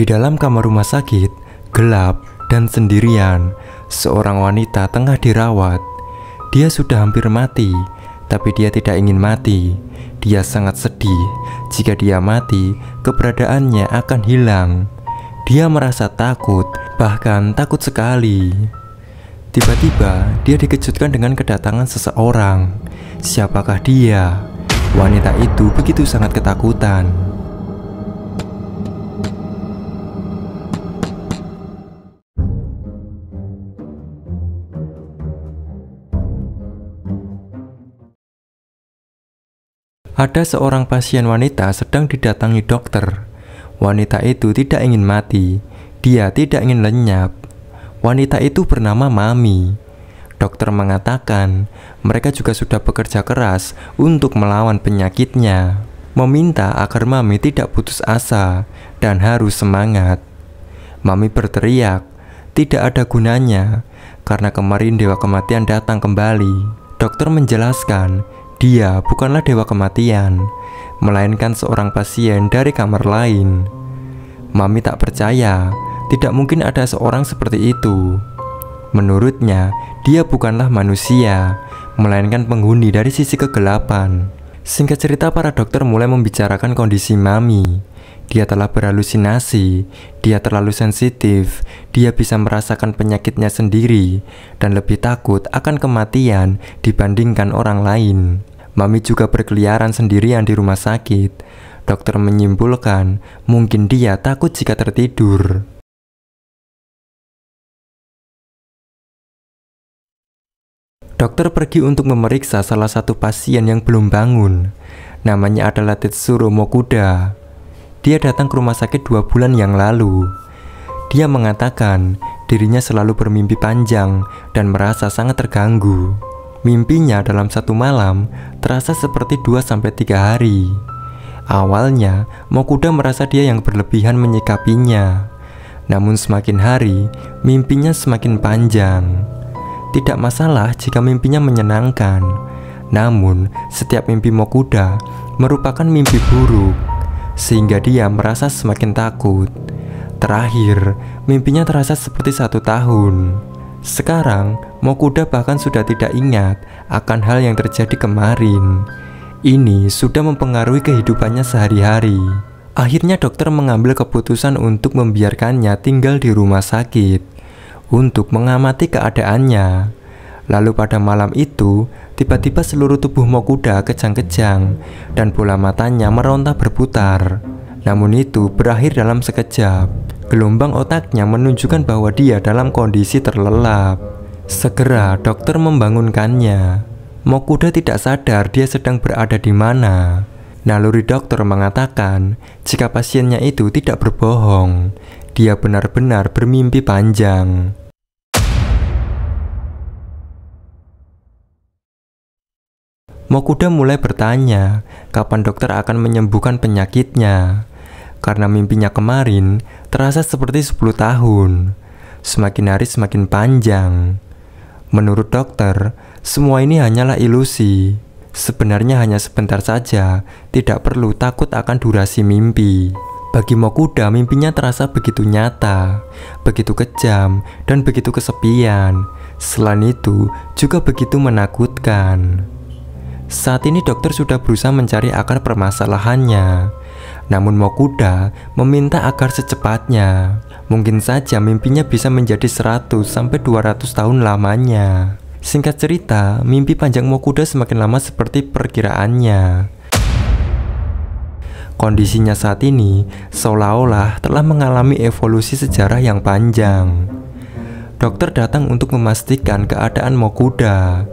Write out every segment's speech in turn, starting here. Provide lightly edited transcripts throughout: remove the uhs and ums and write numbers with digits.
Di dalam kamar rumah sakit, gelap dan sendirian, seorang wanita tengah dirawat. Dia sudah hampir mati, tapi dia tidak ingin mati. Dia sangat sedih. Jika dia mati, keberadaannya akan hilang. Dia merasa takut, bahkan takut sekali. Tiba-tiba, dia dikejutkan dengan kedatangan seseorang. Siapakah dia? Wanita itu begitu sangat ketakutan. Ada seorang pasien wanita sedang didatangi dokter. Wanita itu tidak ingin mati. Dia tidak ingin lenyap. Wanita itu bernama Mami. Dokter mengatakan mereka juga sudah bekerja keras untuk melawan penyakitnya, meminta agar Mami tidak putus asa dan harus semangat. Mami berteriak, tidak ada gunanya, karena kemarin dewa kematian datang kembali. Dokter menjelaskan, dia bukanlah dewa kematian, melainkan seorang pasien dari kamar lain. Mami tak percaya, tidak mungkin ada seorang seperti itu. Menurutnya, dia bukanlah manusia, melainkan penghuni dari sisi kegelapan. Singkat cerita, para dokter mulai membicarakan kondisi Mami. Dia telah berhalusinasi, dia terlalu sensitif, dia bisa merasakan penyakitnya sendiri, dan lebih takut akan kematian dibandingkan orang lain. Mami juga berkeliaran sendirian di rumah sakit. Dokter menyimpulkan, mungkin dia takut jika tertidur. Dokter pergi untuk memeriksa salah satu pasien yang belum bangun. Namanya adalah Tetsuro Mokuda. Dia datang ke rumah sakit 2 bulan yang lalu. Dia mengatakan dirinya selalu bermimpi panjang dan merasa sangat terganggu. Mimpinya dalam satu malam terasa seperti 2-3 hari. Awalnya, Mokuda merasa dia yang berlebihan menyikapinya. Namun semakin hari, mimpinya semakin panjang. Tidak masalah jika mimpinya menyenangkan. Namun, setiap mimpi Mokuda merupakan mimpi buruk, sehingga dia merasa semakin takut. Terakhir, mimpinya terasa seperti 1 tahun. Sekarang, Mokuda bahkan sudah tidak ingat akan hal yang terjadi kemarin. Ini sudah mempengaruhi kehidupannya sehari-hari. Akhirnya dokter mengambil keputusan untuk membiarkannya tinggal di rumah sakit untuk mengamati keadaannya. Lalu pada malam itu, tiba-tiba seluruh tubuh Mokuda kejang-kejang dan bola matanya meronta berputar. Namun itu berakhir dalam sekejap. Gelombang otaknya menunjukkan bahwa dia dalam kondisi terlelap. Segera dokter membangunkannya. Mokuda tidak sadar dia sedang berada di mana. Naluri dokter mengatakan jika pasiennya itu tidak berbohong, dia benar-benar bermimpi panjang. Mokuda mulai bertanya kapan dokter akan menyembuhkan penyakitnya. Karena mimpinya kemarin terasa seperti 10 tahun. Semakin hari semakin panjang. Menurut dokter, semua ini hanyalah ilusi. Sebenarnya hanya sebentar saja, tidak perlu takut akan durasi mimpi. Bagi Mokuda, mimpinya terasa begitu nyata, begitu kejam, dan begitu kesepian. Selain itu, juga begitu menakutkan. Saat ini dokter sudah berusaha mencari akar permasalahannya. Namun Mokuda meminta agar secepatnya. Mungkin saja mimpinya bisa menjadi 100-200 tahun lamanya. Singkat cerita, mimpi panjang Mokuda semakin lama seperti perkiraannya. Kondisinya saat ini seolah-olah telah mengalami evolusi sejarah yang panjang. Dokter datang untuk memastikan keadaan Mokuda.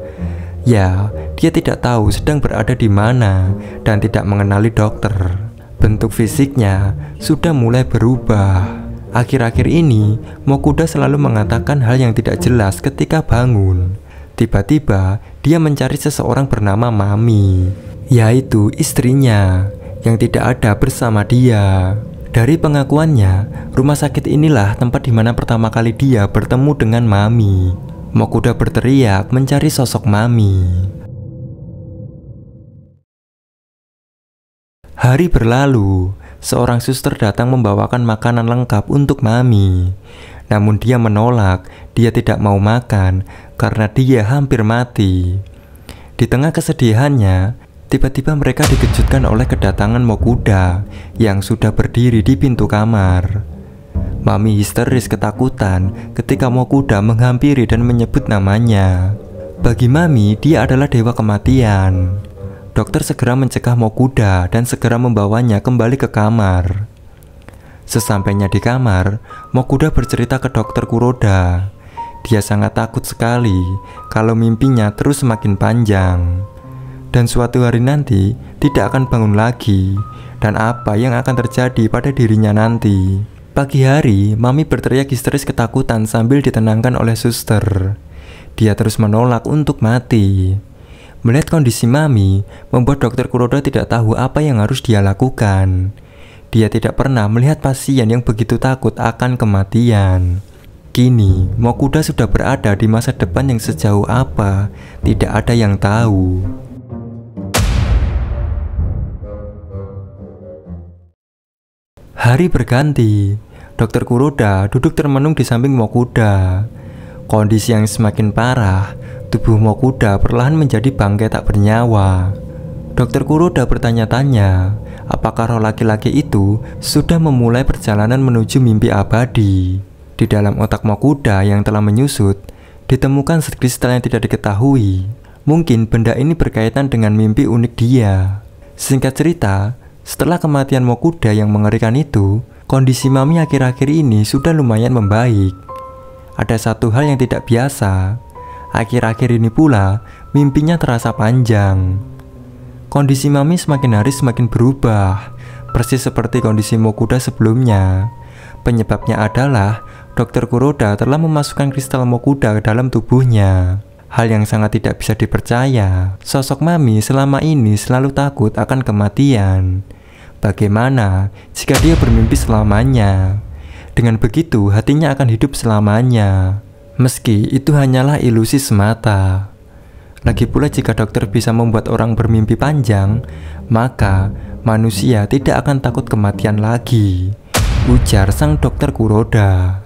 Ya, dia tidak tahu sedang berada di mana dan tidak mengenali dokter. Bentuk fisiknya sudah mulai berubah. Akhir-akhir ini, Mokuda selalu mengatakan hal yang tidak jelas ketika bangun. Tiba-tiba, dia mencari seseorang bernama Mami, yaitu istrinya, yang tidak ada bersama dia. Dari pengakuannya, rumah sakit inilah tempat di mana pertama kali dia bertemu dengan Mami. Mokuda berteriak mencari sosok Mami. Hari berlalu, seorang suster datang membawakan makanan lengkap untuk Mami. Namun dia menolak, dia tidak mau makan karena dia hampir mati. Di tengah kesedihannya, tiba-tiba mereka dikejutkan oleh kedatangan Mokuda yang sudah berdiri di pintu kamar. Mami histeris ketakutan ketika Mokuda menghampiri dan menyebut namanya. Bagi Mami, dia adalah dewa kematian. Dokter segera mencegah Mokuda dan segera membawanya kembali ke kamar. Sesampainya di kamar, Mokuda bercerita ke Dokter Kuroda. Dia sangat takut sekali kalau mimpinya terus semakin panjang. Dan suatu hari nanti tidak akan bangun lagi. Dan apa yang akan terjadi pada dirinya nanti. Pagi hari, Mami berteriak histeris ketakutan sambil ditenangkan oleh suster. Dia terus menolak untuk mati. Melihat kondisi Mami, membuat Dokter Kuroda tidak tahu apa yang harus dia lakukan. Dia tidak pernah melihat pasien yang begitu takut akan kematian. Kini, Mokuda sudah berada di masa depan yang sejauh apa, tidak ada yang tahu. Hari berganti, Dokter Kuroda duduk termenung di samping Mokuda. Kondisi yang semakin parah, tubuh Mokuda perlahan menjadi bangkai tak bernyawa. Dokter Kuroda bertanya-tanya, apakah roh laki-laki itu sudah memulai perjalanan menuju mimpi abadi. Di dalam otak Mokuda yang telah menyusut, ditemukan set kristal yang tidak diketahui. Mungkin benda ini berkaitan dengan mimpi unik dia. Singkat cerita, setelah kematian Mokuda yang mengerikan itu, kondisi Mami akhir-akhir ini sudah lumayan membaik. Ada satu hal yang tidak biasa. Akhir-akhir ini pula, mimpinya terasa panjang. Kondisi Mami semakin hari semakin berubah, persis seperti kondisi Mokuda sebelumnya. Penyebabnya adalah Dokter Kuroda telah memasukkan kristal Mokuda ke dalam tubuhnya. Hal yang sangat tidak bisa dipercaya. Sosok Mami selama ini selalu takut akan kematian. Bagaimana jika dia bermimpi selamanya? Dengan begitu, hatinya akan hidup selamanya. Meski itu hanyalah ilusi semata. Lagi pula jika dokter bisa membuat orang bermimpi panjang, maka manusia tidak akan takut kematian lagi, ujar sang Dokter Kuroda.